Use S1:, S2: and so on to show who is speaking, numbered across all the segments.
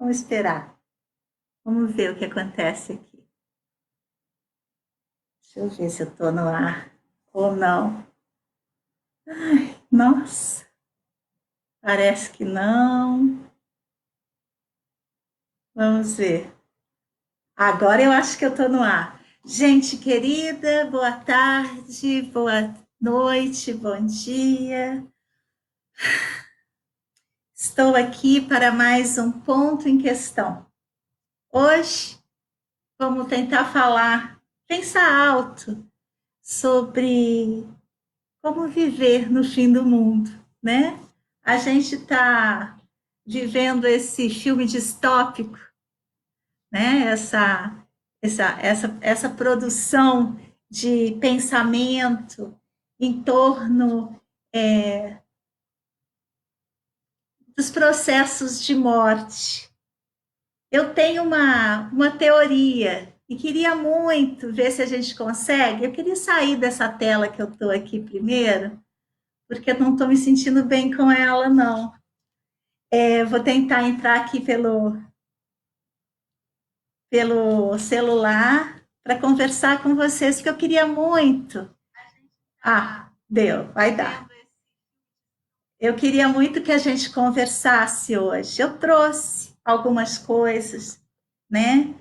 S1: Vamos esperar. Vamos ver o que acontece aqui. Deixa eu ver se eu estou no ar ou não. Nossa, parece que não. Vamos ver. Agora eu acho que eu estou no ar. Gente querida, boa tarde, boa noite, bom dia. Estou aqui para mais um ponto em questão. Hoje vamos tentar falar, pensar alto sobre como viver no fim do mundo, né? A gente está vivendo esse filme distópico, né? Essa produção de pensamento em torno dos processos de morte. Eu tenho uma teoria e queria muito ver se a gente consegue. Eu queria sair dessa tela que eu estou aqui primeiro, porque eu não estou me sentindo bem com ela, não. Vou tentar entrar aqui pelo celular para conversar com vocês, porque eu queria muito. Ah, deu, vai dar. Eu queria muito que a gente conversasse hoje. Eu trouxe algumas coisas, né?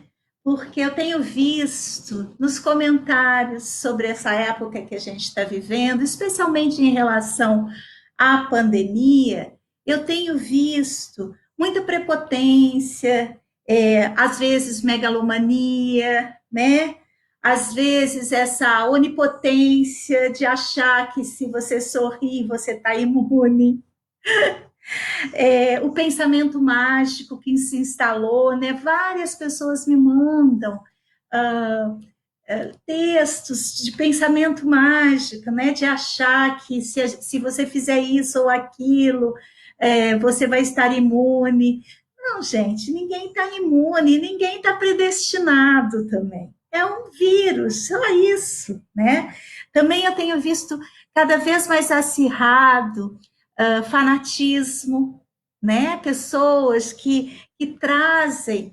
S1: Porque eu tenho visto nos comentários sobre essa época que a gente está vivendo, especialmente em relação à pandemia, eu tenho visto muita prepotência, às vezes megalomania, né? Às vezes essa onipotência de achar que se você sorrir você está imune, o pensamento mágico que se instalou, né? Várias pessoas me mandam ah, textos de pensamento mágico, né? De achar que se você fizer isso ou aquilo, você vai estar imune. Não, gente, ninguém está imune, ninguém está predestinado também. É um vírus, só isso, né? Também eu tenho visto cada vez mais acirrado fanatismo, né? Pessoas que trazem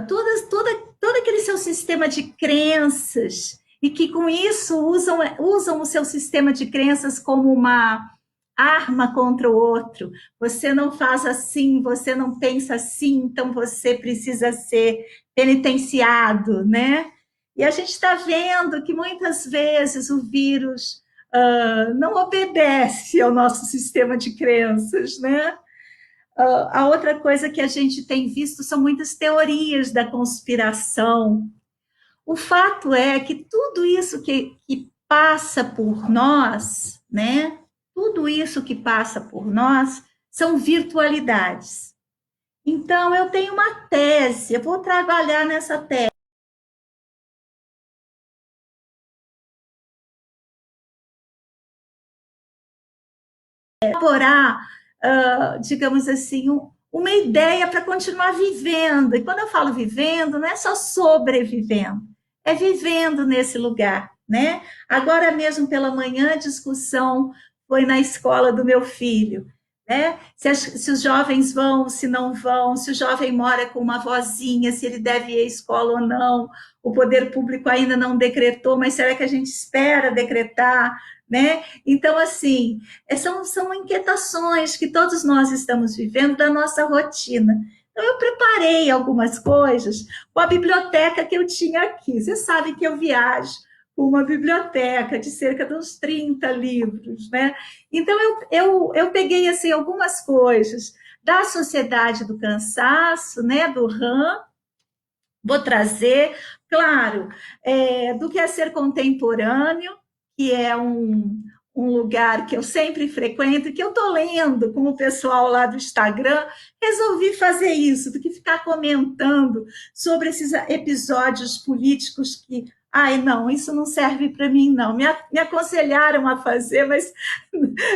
S1: todo aquele seu sistema de crenças e que com isso usam o seu sistema de crenças como uma arma contra o outro. Você não faz assim, você não pensa assim, então você precisa ser penitenciado, né? E a gente está vendo que muitas vezes o vírus não obedece ao nosso sistema de crenças, né? A outra coisa que a gente tem visto são muitas teorias da conspiração. O fato é que tudo isso que passa por nós, né? Tudo isso que passa por nós são virtualidades. Então, eu tenho uma tese, eu vou trabalhar nessa tese, elaborar, digamos assim, uma ideia para continuar vivendo. E quando eu falo vivendo, não é só sobrevivendo, é vivendo nesse lugar, né? Agora mesmo pela manhã, a discussão foi na escola do meu filho, né? Se os jovens vão, se não vão, se o jovem mora com uma vozinha, se ele deve ir à escola ou não. O poder público ainda não decretou, mas será que a gente espera decretar, né? Então, assim, são inquietações que todos nós estamos vivendo da nossa rotina. Então, eu preparei algumas coisas com a biblioteca que eu tinha aqui. Você sabe que eu viajo com uma biblioteca de cerca de uns 30 livros, né? Então, eu peguei, assim, algumas coisas da Sociedade do Cansaço, né, do RAM, vou trazer, claro, do que é ser contemporâneo, que é um lugar que eu sempre frequento, que eu estou lendo com o pessoal lá do Instagram, resolvi fazer isso, do que ficar comentando sobre esses episódios políticos que, ai, não, isso não serve para mim, não. Me aconselharam a fazer, mas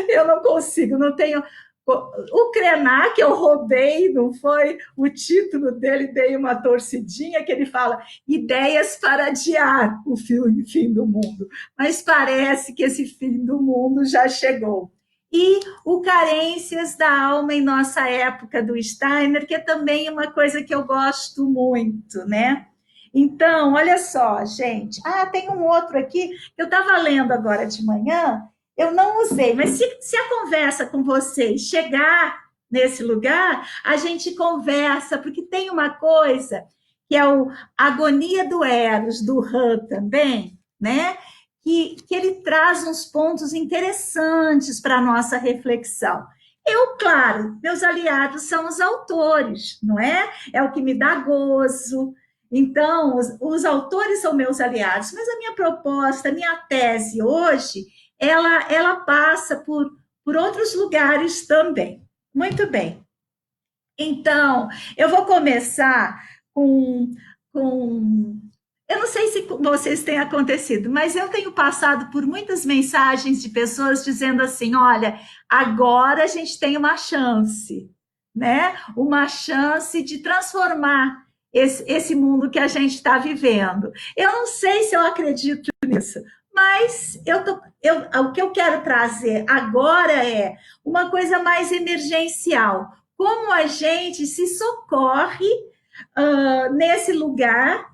S1: eu não consigo, não tenho. O Krenak eu roubei, não foi? O título dele dei uma torcidinha que ele fala ideias para adiar o fim do mundo. Mas parece que esse fim do mundo já chegou. e o Carências da Alma em Nossa Época, do Steiner, que é também uma coisa que eu gosto muito, né? Então, olha só, gente. Ah, tem um outro aqui que eu estava lendo agora de manhã, eu não usei, mas se a conversa com vocês chegar nesse lugar, a gente conversa, porque tem uma coisa que é o Agonia do Eros, do Han também, né? Que ele traz uns pontos interessantes para a nossa reflexão. Eu, claro, meus aliados são os autores, não é? É o que me dá gozo. Então, os autores são meus aliados, mas a minha proposta, a minha tese hoje, ela passa por outros lugares também. Muito bem. Então, eu vou começar com eu não sei se com vocês tem acontecido, mas eu tenho passado por muitas mensagens de pessoas dizendo assim: olha, agora a gente tem uma chance, né? Uma chance de transformar esse mundo que a gente está vivendo. Eu não sei se eu acredito nisso, mas o que eu quero trazer agora é uma coisa mais emergencial. Como a gente se socorre nesse lugar,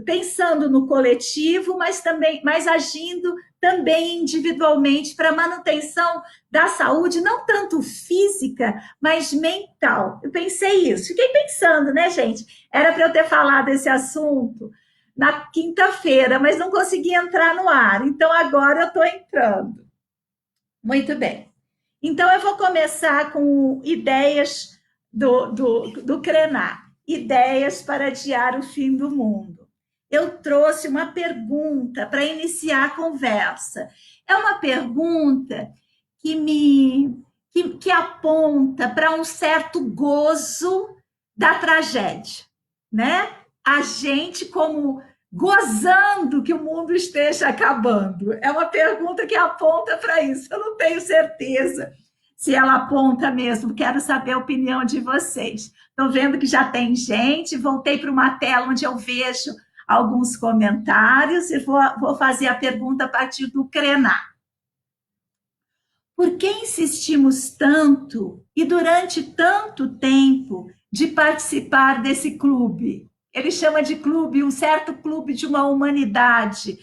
S1: pensando no coletivo, mas agindo também individualmente para a manutenção da saúde, não tanto física, mas mental. Eu pensei isso, fiquei pensando, né, gente? Era para eu ter falado esse assunto na quinta-feira, mas não consegui entrar no ar, então agora eu estou entrando. Muito bem. Então eu vou começar com ideias do Krenar, ideias para adiar o fim do mundo. Eu trouxe uma pergunta para iniciar a conversa. É uma pergunta que aponta para um certo gozo da tragédia, né? A gente como gozando que o mundo esteja acabando. É uma pergunta que aponta para isso. Eu não tenho certeza se ela aponta mesmo. Quero saber a opinião de vocês. Estou vendo que já tem gente. Voltei para uma tela onde eu vejo alguns comentários e vou fazer a pergunta a partir do Krenar. Por que insistimos tanto e durante tanto tempo de participar desse clube? Ele chama de clube, um certo clube de uma humanidade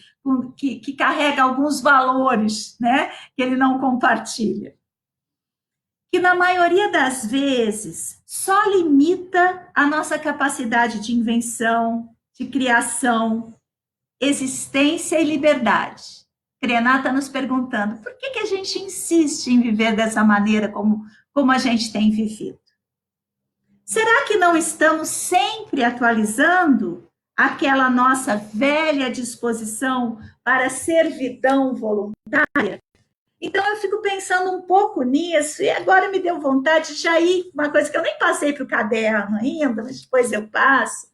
S1: que carrega alguns valores, né, que ele não compartilha. Que na maioria das vezes só limita a nossa capacidade de invenção, de criação, existência e liberdade. Krenar está nos perguntando por que a gente insiste em viver dessa maneira como a gente tem vivido. Será que não estamos sempre atualizando aquela nossa velha disposição para servidão voluntária? Então eu fico pensando um pouco nisso e agora me deu vontade de já ir, uma coisa que eu nem passei para o caderno ainda, mas depois eu passo,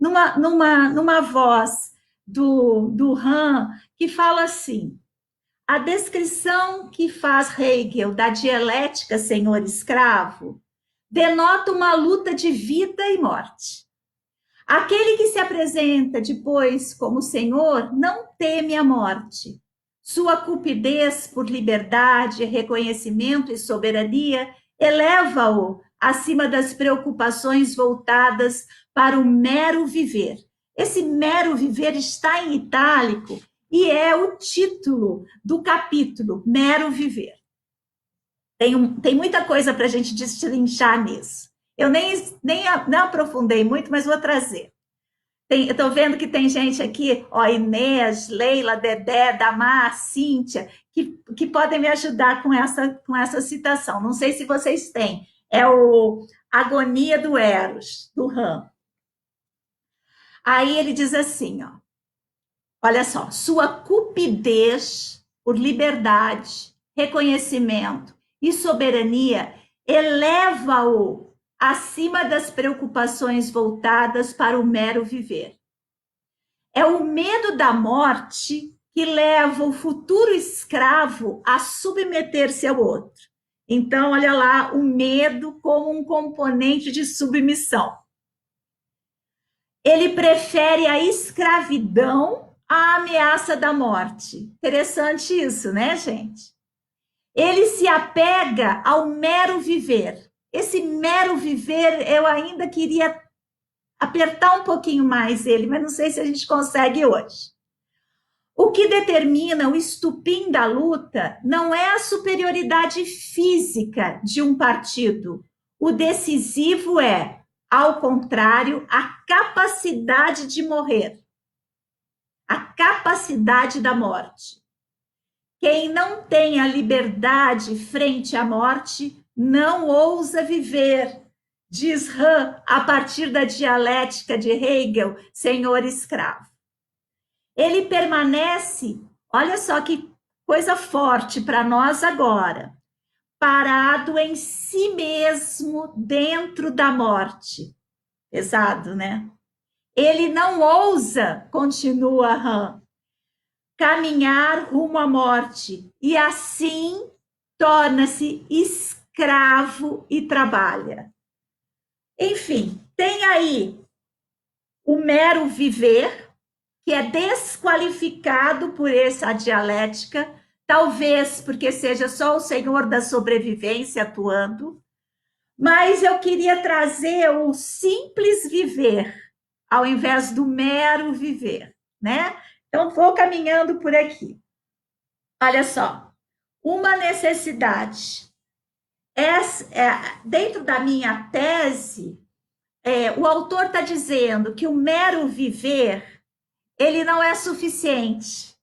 S1: numa voz do Han, que fala assim: a descrição que faz Hegel da dialética senhor-escravo denota uma luta de vida e morte. Aquele que se apresenta depois como senhor não teme a morte. Sua cupidez por liberdade, reconhecimento e soberania eleva-o acima das preocupações voltadas para o mero viver. Esse mero viver está em itálico e é o título do capítulo, Mero Viver. Tem muita coisa para a gente destrinchar nisso. Eu nem aprofundei muito, mas vou trazer. Eu estou vendo que tem gente aqui, ó, Inês, Leila, Dedé, Damar, Cíntia, que podem me ajudar com essa citação. Não sei se vocês têm. É o Agonia do Eros, do Ram. Aí ele diz assim, ó, olha só, sua cupidez por liberdade, reconhecimento e soberania eleva-o acima das preocupações voltadas para o mero viver. É o medo da morte que leva o futuro escravo a submeter-se ao outro. Então, olha lá, o medo como um componente de submissão. Ele prefere a escravidão à ameaça da morte. Interessante isso, né, gente? Ele se apega ao mero viver. Esse mero viver, eu ainda queria apertar um pouquinho mais ele, mas não sei se a gente consegue hoje. O que determina o estupim da luta não é a superioridade física de um partido. O decisivo é, ao contrário, a capacidade de morrer, a capacidade da morte. Quem não tem a liberdade frente à morte não ousa viver, diz Han a partir da dialética de Hegel, Senhor Escravo. Ele permanece, olha só que coisa forte para nós agora, parado em si mesmo dentro da morte. Pesado, né? Ele não ousa, continua Han, caminhar rumo à morte e assim torna-se escravo e trabalha. Enfim, tem aí o mero viver, que é desqualificado por essa dialética, talvez porque seja só o senhor da sobrevivência atuando, mas eu queria trazer o simples viver, ao invés do mero viver, né? Então, vou caminhando por aqui. Olha só, uma necessidade. Dentro da minha tese, o autor está dizendo que o mero viver ele não é suficiente,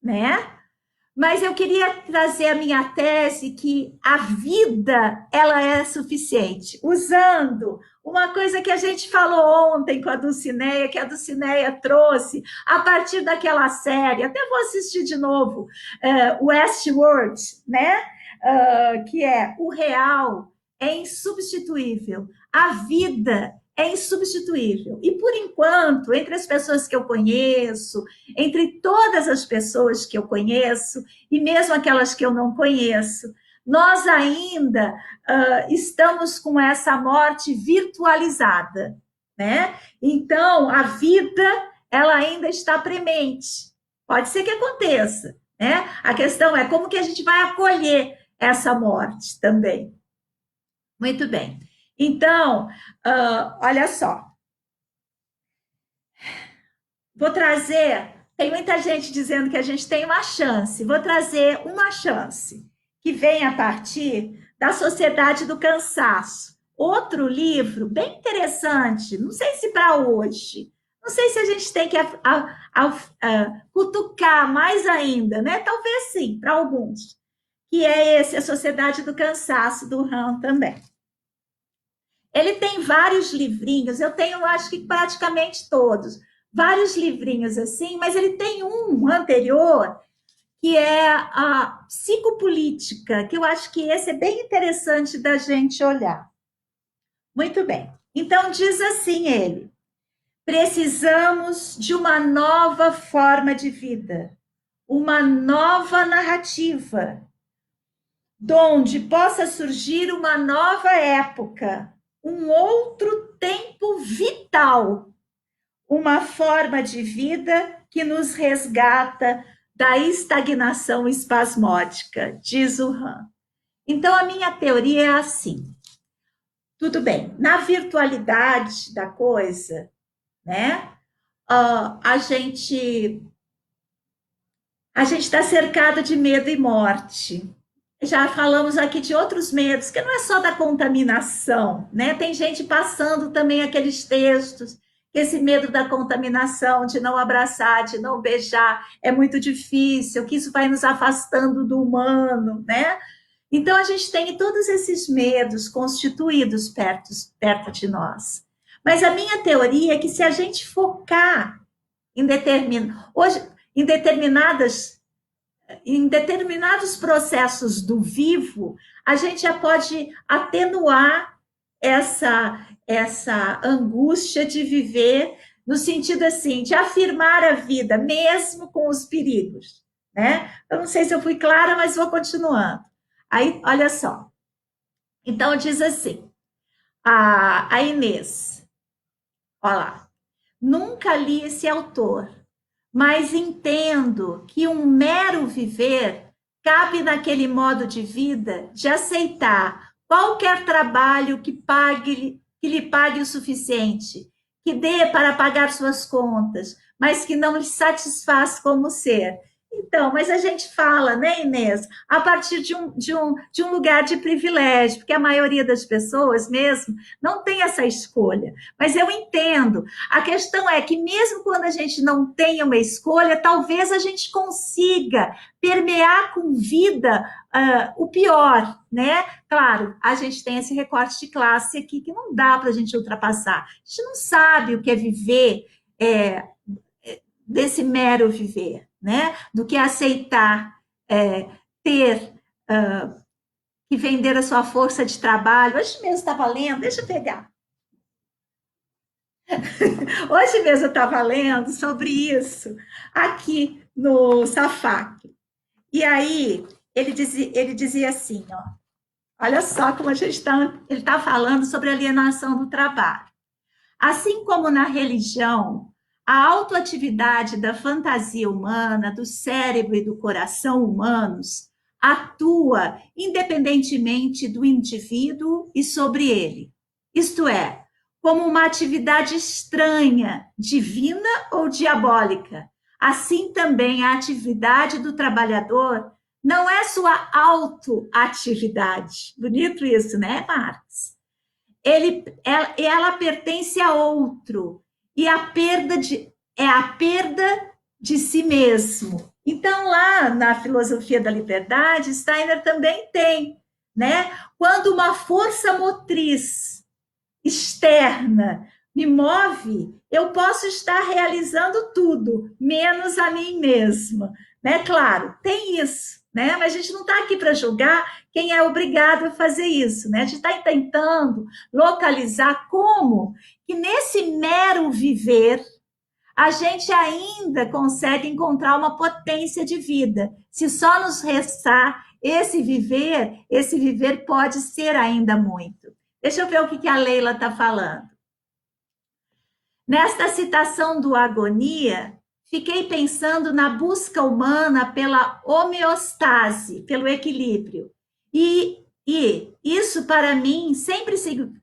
S1: né? Mas eu queria trazer a minha tese que a vida ela é suficiente, usando uma coisa que a gente falou ontem com a Dulcineia, que a Dulcineia trouxe a partir daquela série, até vou assistir de novo, Westworld, né? Que é o real é insubstituível, a vida é insubstituível. E por enquanto, entre as pessoas que eu conheço, entre todas as pessoas que eu conheço, e mesmo aquelas que eu não conheço, nós ainda estamos com essa morte virtualizada, né? Então, a vida, ela ainda está premente. Pode ser que aconteça, né? A questão é como que a gente vai acolher essa morte também. Muito bem. Então, olha só. Vou trazer. Tem muita gente dizendo que a gente tem uma chance. Vou trazer uma chance que vem a partir da Sociedade do Cansaço. Outro livro bem interessante. Não sei se para hoje. Não sei se a gente tem que cutucar mais ainda, né? Talvez sim, para alguns. Que é esse, A Sociedade do Cansaço, do Han também. Ele tem vários livrinhos, eu tenho, acho que praticamente todos, vários livrinhos assim, mas ele tem um anterior, que é a psicopolítica, que eu acho que esse é bem interessante da gente olhar. Muito bem. Então, diz assim ele: precisamos de uma nova forma de vida, uma nova narrativa, donde possa surgir uma nova época, um outro tempo vital, uma forma de vida que nos resgata da estagnação espasmódica, diz o Han. Então, a minha teoria é assim. Tudo bem, na virtualidade da coisa, né? A gente está cercado de medo e morte. Já falamos aqui de outros medos, que não é só da contaminação, né? Tem gente passando também aqueles textos, esse medo da contaminação, de não abraçar, de não beijar, é muito difícil, que isso vai nos afastando do humano, né? Então, a gente tem todos esses medos constituídos perto de nós. Mas a minha teoria é que se a gente focar hoje, em determinados processos do vivo, a gente já pode atenuar essa angústia de viver no sentido assim, de afirmar a vida, mesmo com os perigos, né? Eu não sei se eu fui clara, mas vou continuando. Aí, olha só. Então, diz assim, a Inês, olha lá, nunca li esse autor, mas entendo que um mero viver cabe naquele modo de vida de aceitar qualquer trabalho que lhe pague o suficiente, que dê para pagar suas contas, mas que não lhe satisfaz como ser. Então, mas a gente fala, né, Inês, a partir de um lugar de privilégio, porque a maioria das pessoas mesmo não tem essa escolha. Mas eu entendo. A questão é que, mesmo quando a gente não tem uma escolha, talvez a gente consiga permear com vida o pior, né? Claro, a gente tem esse recorte de classe aqui que não dá para a gente ultrapassar. A gente não sabe o que é viver é, desse mero viver, né? Do que aceitar ter que vender a sua força de trabalho. Hoje mesmo estava lendo, deixa eu pegar. Hoje mesmo eu estava lendo sobre isso aqui no Safak. E aí ele dizia assim, ó, olha só como a gente está, ele está falando sobre alienação do trabalho. Assim como na religião, a autoatividade da fantasia humana, do cérebro e do coração humanos atua independentemente do indivíduo e sobre ele. Isto é, como uma atividade estranha, divina ou diabólica. Assim também a atividade do trabalhador não é sua autoatividade. Bonito isso, né, Marx? Ela pertence a outro e é a perda de si mesmo. Então, lá na filosofia da liberdade, Steiner também tem, né? Quando uma força motriz externa me move, eu posso estar realizando tudo, menos a mim mesma. Né? Claro, tem isso, né? Mas a gente não está aqui para julgar quem é obrigado a fazer isso. Né? A gente está tentando localizar como que nesse mero viver a gente ainda consegue encontrar uma potência de vida. Se só nos restar esse viver pode ser ainda muito. Deixa eu ver o que a Leila está falando. Nesta citação do Agonia, fiquei pensando na busca humana pela homeostase, pelo equilíbrio. E isso, para mim, sempre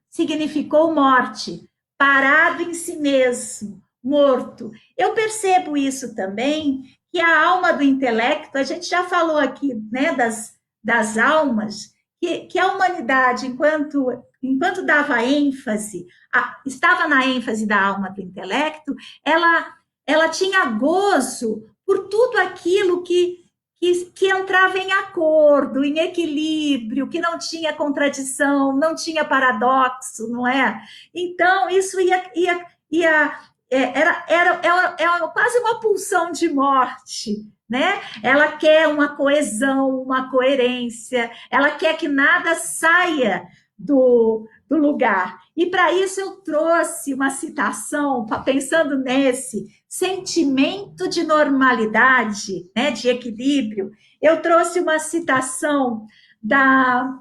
S1: significou morte, parado em si mesmo, morto. Eu percebo isso também, que a alma do intelecto, a gente já falou aqui, né, das almas, que a humanidade, enquanto dava ênfase, estava na ênfase da alma do intelecto, ela tinha gozo por tudo aquilo que entrava em acordo, em equilíbrio, que não tinha contradição, não tinha paradoxo, não é? Então, isso era quase uma pulsão de morte, né? Ela quer uma coesão, uma coerência, ela quer que nada saia do lugar. E para isso eu trouxe uma citação, pensando nesse sentimento de normalidade, né, de equilíbrio, eu trouxe uma citação da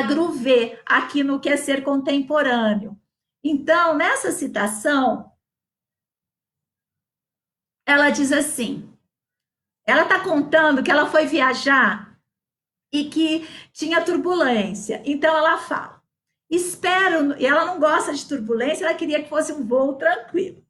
S1: Groove aqui no Que é Ser Contemporâneo. Então, nessa citação, ela diz assim, ela está contando que ela foi viajar e que tinha turbulência. Então ela fala: espero, e ela não gosta de turbulência, ela queria que fosse um voo tranquilo.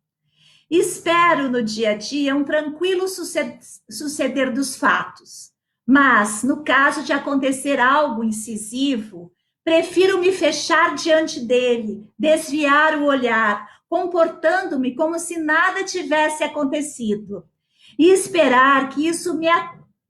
S1: Espero no dia a dia um tranquilo suceder dos fatos, mas no caso de acontecer algo incisivo, prefiro me fechar diante dele, desviar o olhar, comportando-me como se nada tivesse acontecido e esperar que isso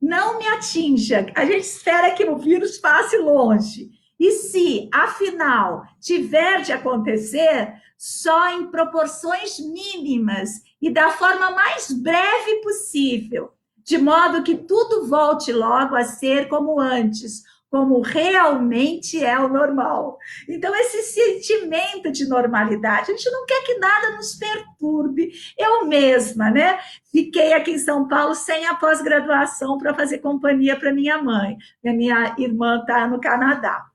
S1: não me atinja. A gente espera que o vírus passe longe. E se, afinal, tiver de acontecer, só em proporções mínimas e da forma mais breve possível, de modo que tudo volte logo a ser como antes, como realmente é o normal. Então, esse sentimento de normalidade, a gente não quer que nada nos perturbe. Eu mesma, né? Fiquei aqui em São Paulo sem a pós-graduação para fazer companhia para minha mãe. Minha irmã está no Canadá.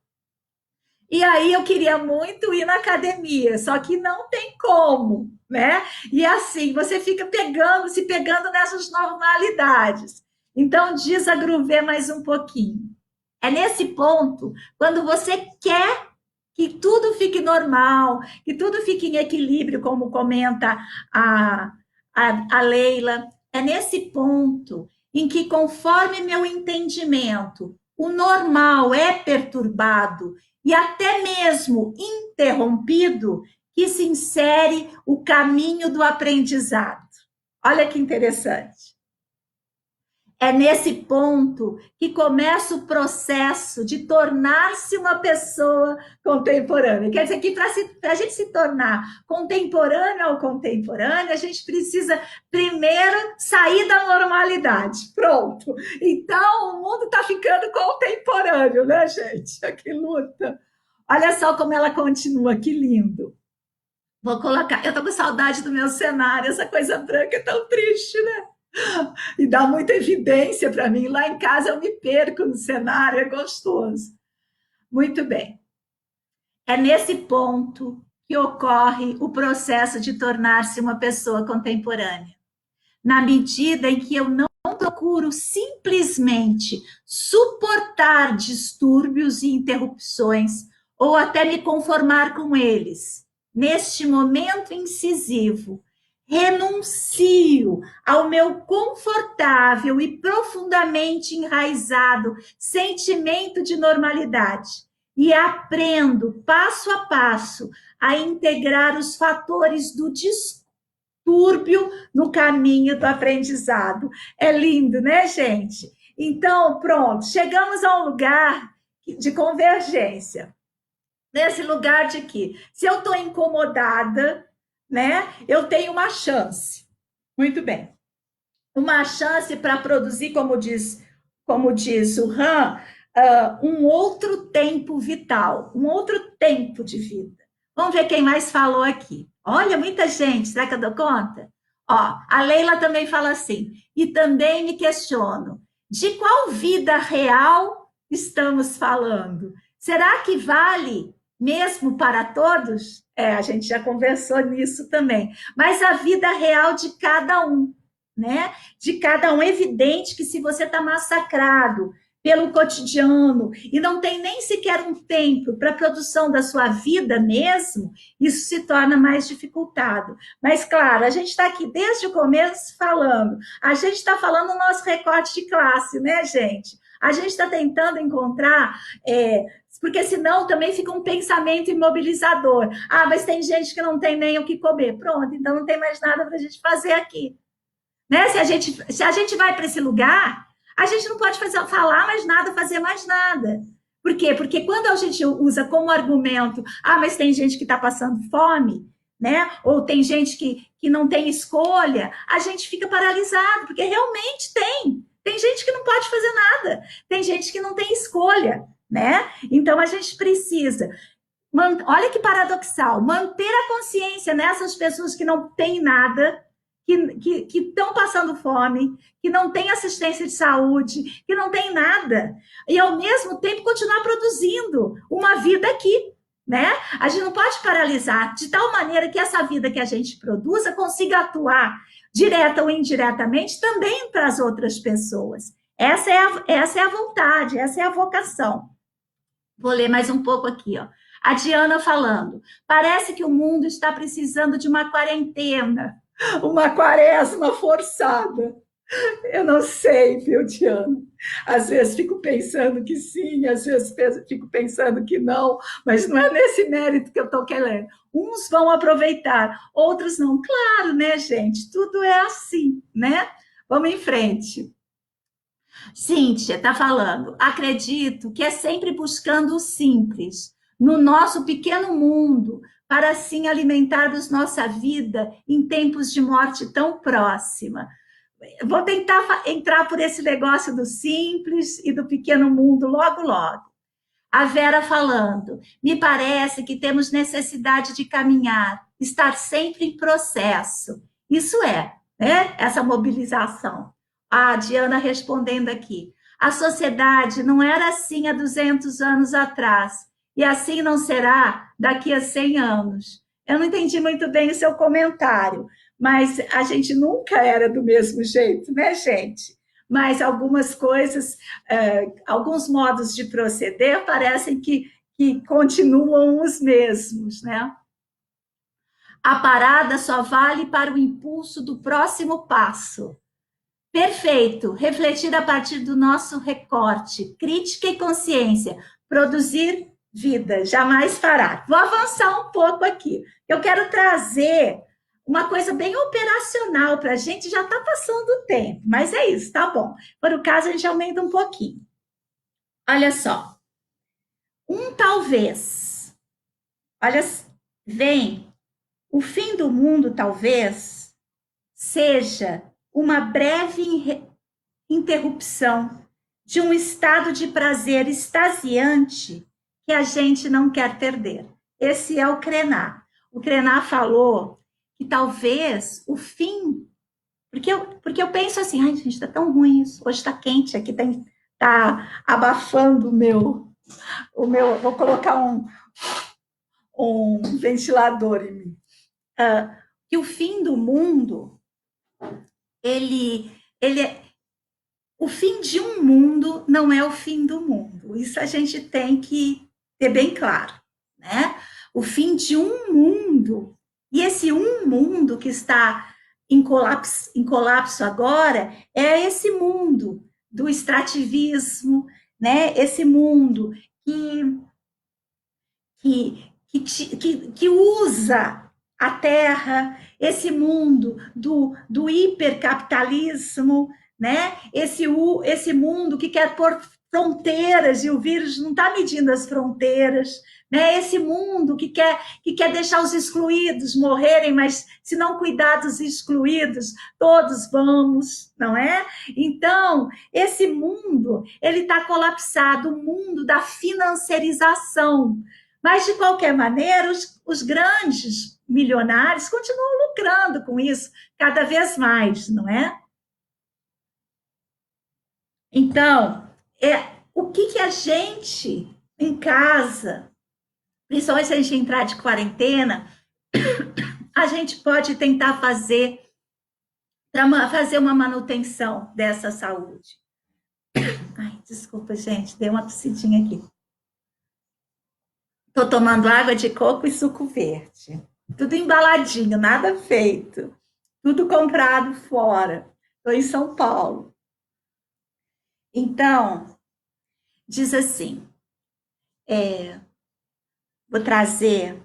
S1: E aí eu queria muito ir na academia, só que não tem como, né? E assim, você fica se pegando nessas normalidades. Então, diz a Gruvê mais um pouquinho. É nesse ponto, quando você quer que tudo fique normal, que tudo fique em equilíbrio, como comenta a, a Leila, é nesse ponto em que, conforme meu entendimento, o normal é perturbado e até mesmo interrompido, que se insere o caminho do aprendizado. Olha que interessante. É nesse ponto que começa o processo de tornar-se uma pessoa contemporânea. Quer dizer que para a gente se tornar contemporânea ou contemporânea, a gente precisa primeiro sair da normalidade. Pronto. Então, o mundo está ficando contemporâneo, né, gente? Que luta. Olha só como ela continua, que lindo. Vou colocar. Eu estou com saudade do meu cenário, essa coisa branca é tão triste, né? E dá muita evidência para mim. Lá em casa eu me perco no cenário, é gostoso. Muito bem. É nesse ponto que ocorre o processo de tornar-se uma pessoa contemporânea. Na medida em que eu não procuro simplesmente suportar distúrbios e interrupções ou até me conformar com eles. Neste momento incisivo, renuncio ao meu confortável e profundamente enraizado sentimento de normalidade e aprendo passo a passo a integrar os fatores do distúrbio no caminho do aprendizado. É lindo, né, gente? Então, pronto, chegamos a um lugar de convergência. Nesse lugar de que, se eu estou incomodada, né? Eu tenho uma chance. Muito bem. Uma chance para produzir, como diz o Han, um outro tempo vital, um outro tempo de vida. Vamos ver quem mais falou aqui. Olha, muita gente, será que eu dou conta? Ó, a Leila também fala assim, e também me questiono, de qual vida real estamos falando? Será que vale mesmo para todos? A gente já conversou nisso também. Mas a vida real de cada um, né? De cada um. É evidente que se você está massacrado pelo cotidiano e não tem nem sequer um tempo para a produção da sua vida mesmo, isso se torna mais dificultado. Mas, claro, a gente está aqui desde o começo falando, a gente está falando o nosso recorte de classe, né, gente? A gente está tentando encontrar porque senão também fica um pensamento imobilizador. Ah, mas tem gente que não tem nem o que comer. Pronto, então não tem mais nada para a gente fazer aqui. Né? Se a gente vai para esse lugar, a gente não pode falar mais nada, fazer mais nada. Por quê? Porque quando a gente usa como argumento, ah, mas tem gente que está passando fome, né? Ou tem gente que não tem escolha, a gente fica paralisado, porque realmente tem. Tem gente que não pode fazer nada, tem gente que não tem escolha, né? Então a gente precisa, olha que paradoxal, manter a consciência nessas pessoas que não têm nada, que estão passando fome, que não têm assistência de saúde, que não têm nada, e ao mesmo tempo continuar produzindo uma vida aqui, né? A gente não pode paralisar de tal maneira que essa vida que a gente produza consiga atuar direta ou indiretamente também para as outras pessoas. Essa é a vontade, essa é a vocação. Vou ler mais um pouco aqui, ó. A Diana falando, parece que o mundo está precisando de uma quarentena, uma quaresma forçada. Eu não sei, viu, Diana? Às vezes fico pensando que sim, às vezes fico pensando que não, mas não é nesse mérito que eu estou querendo. Uns vão aproveitar, outros não. Claro, né, gente? Tudo é assim, né? Vamos em frente. Cíntia está falando, acredito que é sempre buscando o simples, no nosso pequeno mundo, para assim alimentarmos nossa vida em tempos de morte tão próxima. Vou tentar entrar por esse negócio do simples e do pequeno mundo logo, logo. A Vera falando, me parece que temos necessidade de caminhar, estar sempre em processo. Isso né? Essa mobilização. A Diana respondendo aqui, a sociedade não era assim há 200 anos atrás, e assim não será daqui a 100 anos. Eu não entendi muito bem o seu comentário, mas a gente nunca era do mesmo jeito, né, gente? mas algumas coisas, alguns modos de proceder parecem que continuam os mesmos, né? A parada só vale para o impulso do próximo passo. Perfeito. Refletir a partir do nosso recorte, crítica e consciência, produzir vida, jamais parar. Vou avançar um pouco aqui. Eu quero trazer uma coisa bem operacional para a gente, já está passando o tempo, mas é isso, tá bom. Por o caso, a gente aumenta um pouquinho. Olha só. Talvez. Olha, vem. O fim do mundo, talvez, seja uma breve interrupção de um estado de prazer extasiante que a gente não quer perder. Esse é o Krenar. O Krenar falou que talvez o fim, porque eu penso assim, ai gente, está tão ruim isso, hoje está quente, aqui tá abafando o meu, vou colocar um ventilador em mim. Que o fim do mundo, ele é, o fim de um mundo não é o fim do mundo. Isso a gente tem que ter bem claro, né? O fim de um mundo, e esse um mundo que está em colapso agora, é esse mundo do extrativismo, né? Esse mundo que usa a terra, esse mundo do hipercapitalismo, né? Esse mundo que quer pôr fronteiras e o vírus não está medindo as fronteiras, né? Esse mundo que quer deixar os excluídos morrerem, mas se não cuidar dos excluídos, todos vamos, não é? Então, esse mundo, ele está colapsado, o mundo da financiarização. Mas, de qualquer maneira, os grandes milionários continuam lucrando com isso cada vez mais, não é? Então, o que a gente em casa, principalmente se a gente entrar de quarentena, a gente pode tentar fazer para fazer uma manutenção dessa saúde. Ai, desculpa, gente, dei uma tossidinha aqui. Estou tomando água de coco e suco verde. Tudo embaladinho, nada feito. Tudo comprado fora. Estou em São Paulo. Então, diz assim, vou trazer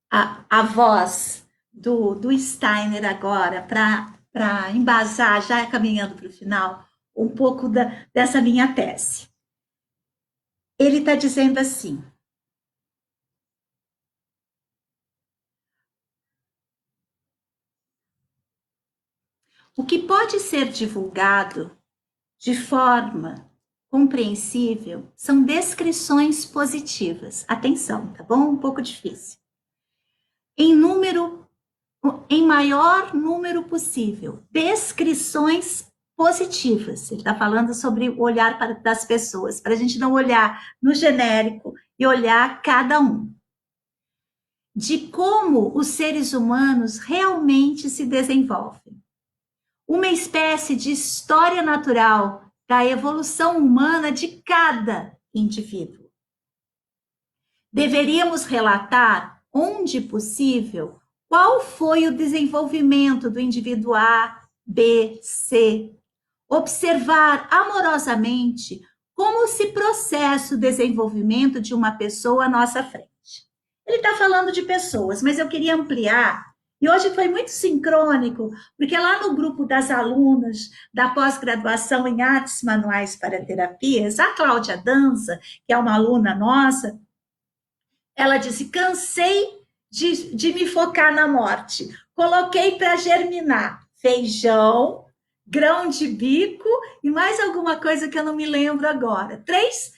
S1: a voz do Steiner agora para embasar, já caminhando para o final, um pouco dessa minha tese. Ele está dizendo assim, o que pode ser divulgado de forma compreensível são descrições positivas. Atenção, tá bom? Um pouco difícil. Em maior número possível, descrições positivas. Ele está falando sobre o olhar das pessoas, para a gente não olhar no genérico e olhar cada um. De como os seres humanos realmente se desenvolvem. Uma espécie de história natural da evolução humana de cada indivíduo. Deveríamos relatar, onde possível, qual foi o desenvolvimento do indivíduo A, B, C. Observar amorosamente como se processa o desenvolvimento de uma pessoa à nossa frente. Ele está falando de pessoas, mas eu queria ampliar. E hoje foi muito sincrônico, porque lá no grupo das alunas da pós-graduação em artes manuais para terapias, a Cláudia Danza, que é uma aluna nossa, ela disse, cansei de me focar na morte. Coloquei para germinar feijão, grão de bico e mais alguma coisa que eu não me lembro agora. Três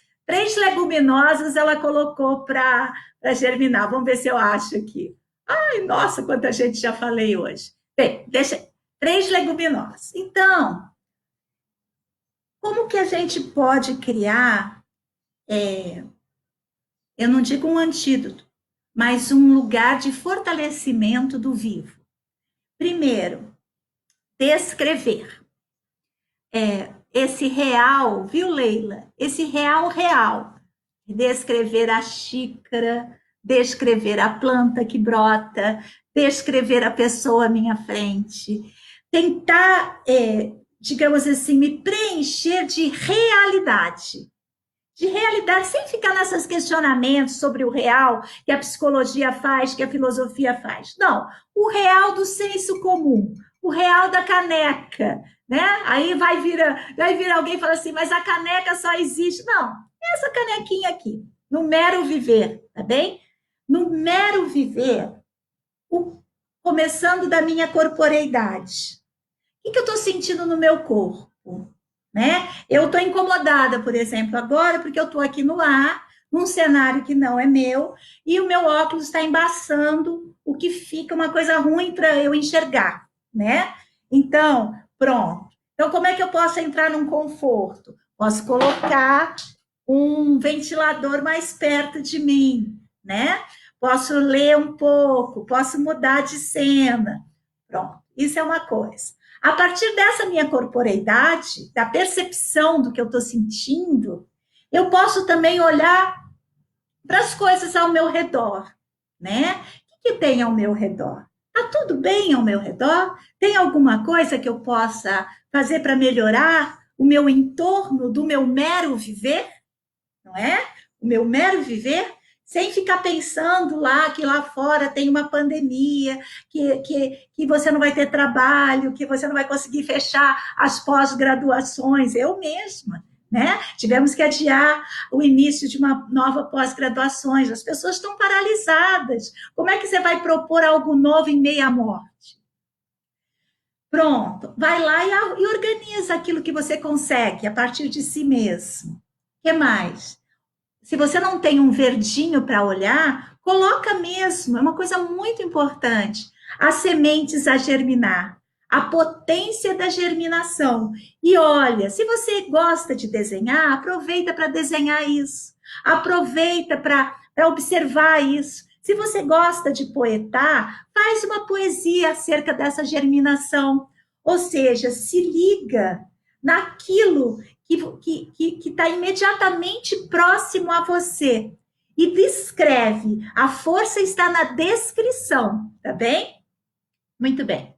S1: leguminosas ela colocou para germinar. Vamos ver se eu acho aqui. Ai, nossa, quanta gente já falei hoje. Bem, deixa. 3 leguminosas. Então, como que a gente pode criar, eu não digo um antídoto, mas um lugar de fortalecimento do vivo? Primeiro, descrever. Esse real, viu, Leila? Esse real. Descrever a xícara, descrever a planta que brota, descrever a pessoa à minha frente. Tentar, digamos assim, me preencher de realidade. De realidade, sem ficar nesses questionamentos sobre o real que a psicologia faz, que a filosofia faz. Não, o real do senso comum, o real da caneca, né? Aí vai vir alguém e fala assim, mas a caneca só existe. Não, essa canequinha aqui, no mero viver, tá bem? No mero viver, começando da minha corporeidade. O que eu estou sentindo no meu corpo? Né? Eu estou incomodada, por exemplo, agora, porque eu estou aqui no ar, num cenário que não é meu, e o meu óculos está embaçando, o que fica uma coisa ruim para eu enxergar, né? Então, pronto. Então, como é que eu posso entrar num conforto? Posso colocar um ventilador mais perto de mim, né? Posso ler um pouco, posso mudar de cena. Pronto, isso é uma coisa. A partir dessa minha corporeidade, da percepção do que eu estou sentindo, eu posso também olhar para as coisas ao meu redor, né? O que tem ao meu redor? Está tudo bem ao meu redor? Tem alguma coisa que eu possa fazer para melhorar o meu entorno do meu mero viver? Não é? O meu mero viver, sem ficar pensando lá que lá fora tem uma pandemia, que você não vai ter trabalho, que você não vai conseguir fechar as pós-graduações. Eu mesma, né? Tivemos que adiar o início de uma nova pós-graduações. As pessoas estão paralisadas. Como é que você vai propor algo novo em meio à morte? Pronto, vai lá e organiza aquilo que você consegue a partir de si mesmo. O que mais? Se você não tem um verdinho para olhar, coloca mesmo, é uma coisa muito importante. As sementes a germinar, a potência da germinação. E olha, se você gosta de desenhar, aproveita para desenhar isso. Aproveita para observar isso. Se você gosta de poetar, faz uma poesia acerca dessa germinação. Ou seja, se liga naquilo que está imediatamente próximo a você e descreve. A força está na descrição, tá bem? Muito bem.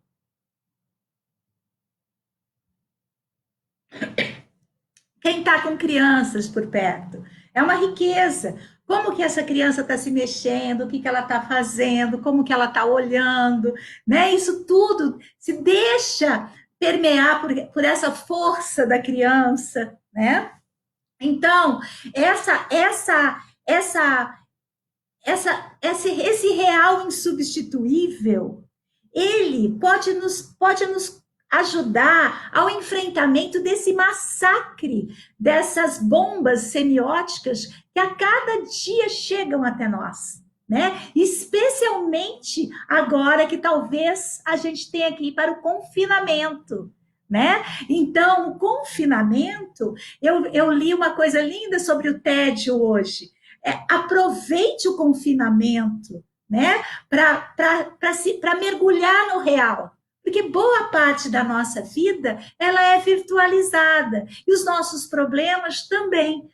S1: Quem está com crianças por perto? É uma riqueza. Como que essa criança está se mexendo, o que, que ela está fazendo, como que ela está olhando, né? Isso tudo se deixa permear por essa força da criança, né? Então, esse real insubstituível, ele pode nos ajudar ao enfrentamento desse massacre, dessas bombas semióticas que a cada dia chegam até nós, né? Especialmente agora que talvez a gente tenha que ir para o confinamento, né? Então, o confinamento, eu li uma coisa linda sobre o tédio hoje. Aproveite o confinamento, né? Para mergulhar no real. Porque boa parte da nossa vida ela é virtualizada e os nossos problemas também.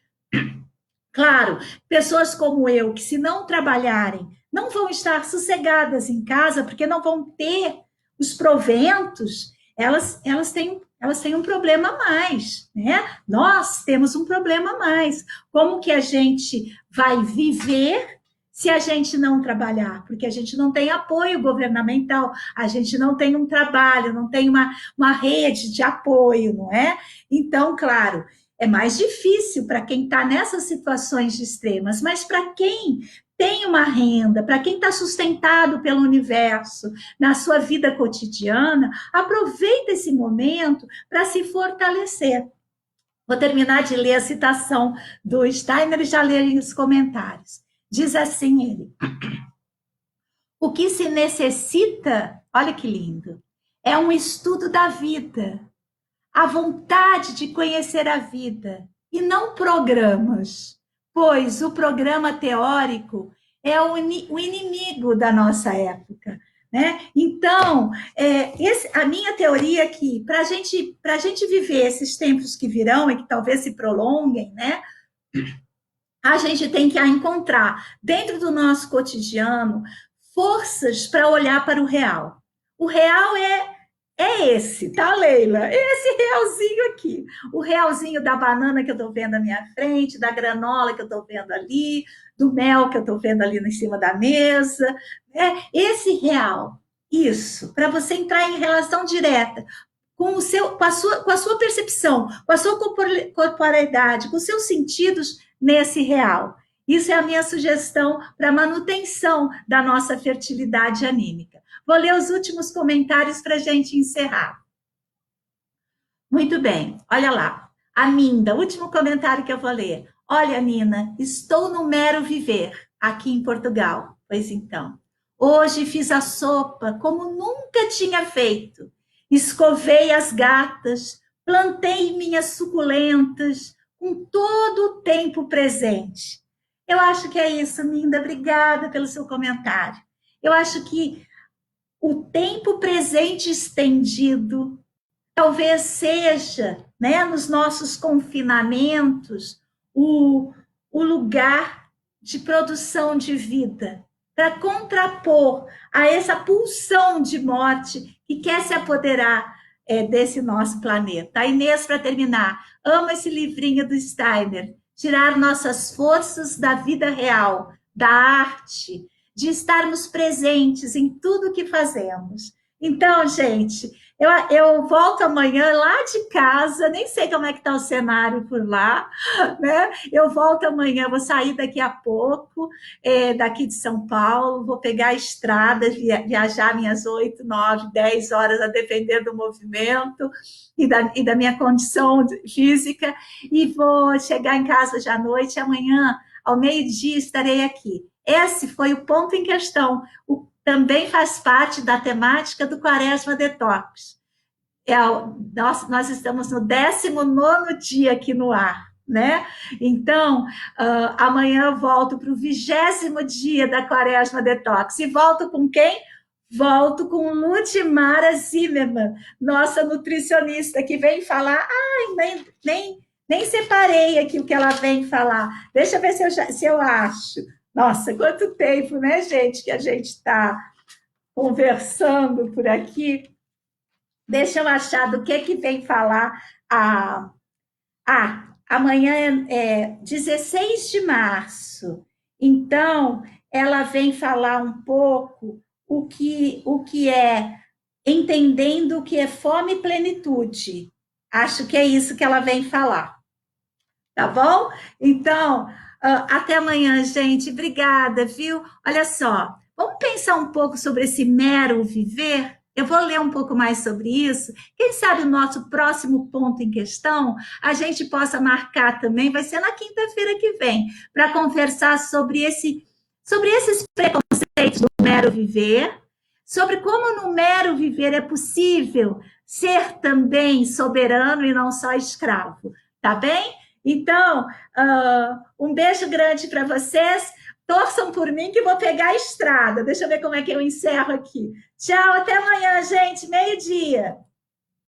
S1: Claro, pessoas como eu, que se não trabalharem, não vão estar sossegadas em casa, porque não vão ter os proventos, elas têm um problema a mais, né? Nós temos um problema a mais. Como que a gente vai viver se a gente não trabalhar? Porque a gente não tem apoio governamental, a gente não tem um trabalho, não tem uma rede de apoio, não é? Então, claro, é mais difícil para quem está nessas situações extremas, mas para quem tem uma renda, para quem está sustentado pelo universo na sua vida cotidiana, aproveita esse momento para se fortalecer. Vou terminar de ler a citação do Steiner e já ler os comentários. Diz assim ele: o que se necessita, olha que lindo, é um estudo da vida, a vontade de conhecer a vida e não programas, pois o programa teórico é o inimigo da nossa época. né? Então, a minha teoria aqui, para a gente viver esses tempos que virão e que talvez se prolonguem, né? A gente tem que encontrar dentro do nosso cotidiano forças para olhar para o real. O real é esse, tá, Leila? Esse realzinho aqui. O realzinho da banana que eu estou vendo à minha frente, da granola que eu estou vendo ali, do mel que eu estou vendo ali em cima da mesa. Né? Esse real, isso, para você entrar em relação direta com, com a sua percepção, com a sua corporalidade, com os seus sentidos nesse real. Isso é a minha sugestão para a manutenção da nossa fertilidade anímica. Vou ler os últimos comentários para a gente encerrar. Muito bem, olha lá. A Minda, último comentário que eu vou ler. Olha, Nina, estou no mero viver aqui em Portugal. Pois então, hoje fiz a sopa como nunca tinha feito. Escovei as gatas, plantei minhas suculentas, com todo o tempo presente. Eu acho que é isso, Minda. Obrigada pelo seu comentário. Eu acho que o tempo presente estendido talvez seja, né, nos nossos confinamentos, o lugar de produção de vida, para contrapor a essa pulsão de morte que quer se apoderar desse nosso planeta. A Inês, para terminar, amo esse livrinho do Steiner, tirar nossas forças da vida real, da arte, de estarmos presentes em tudo que fazemos. Então, gente, eu volto amanhã lá de casa, nem sei como é que está o cenário por lá, né? Eu volto amanhã, vou sair daqui a pouco, daqui de São Paulo, vou pegar a estrada, viajar minhas 8, 9, 10 horas, a depender do movimento e da minha condição física, e vou chegar em casa hoje à noite, amanhã, ao meio-dia, estarei aqui. Esse foi o ponto em questão, também faz parte da temática do Quaresma Detox. Nós estamos no 19º dia aqui no ar, né? Então, amanhã eu volto para o 20º dia da Quaresma Detox. E volto com quem? Volto com Ludmara Zimmermann, nossa nutricionista, que vem falar. Nem separei aqui o que ela vem falar. Deixa eu ver se eu acho. Nossa, quanto tempo, né, gente, que a gente está conversando por aqui. Deixa eu achar do que vem falar. Amanhã é 16 de março. Então, ela vem falar um pouco o que é entendendo o que é fome e plenitude. Acho que é isso que ela vem falar. Tá bom? Então, até amanhã, gente. Obrigada, viu? Olha só, vamos pensar um pouco sobre esse mero viver? Eu vou ler um pouco mais sobre isso. Quem sabe o nosso próximo ponto em questão a gente possa marcar também, vai ser na quinta-feira que vem, para conversar sobre esses preconceitos do mero viver, sobre como no mero viver é possível ser também soberano e não só escravo. Tá bem? Então, um beijo grande para vocês. Torçam por mim que vou pegar a estrada. Deixa eu ver como é que eu encerro aqui. Tchau, até amanhã, gente. Meio-dia.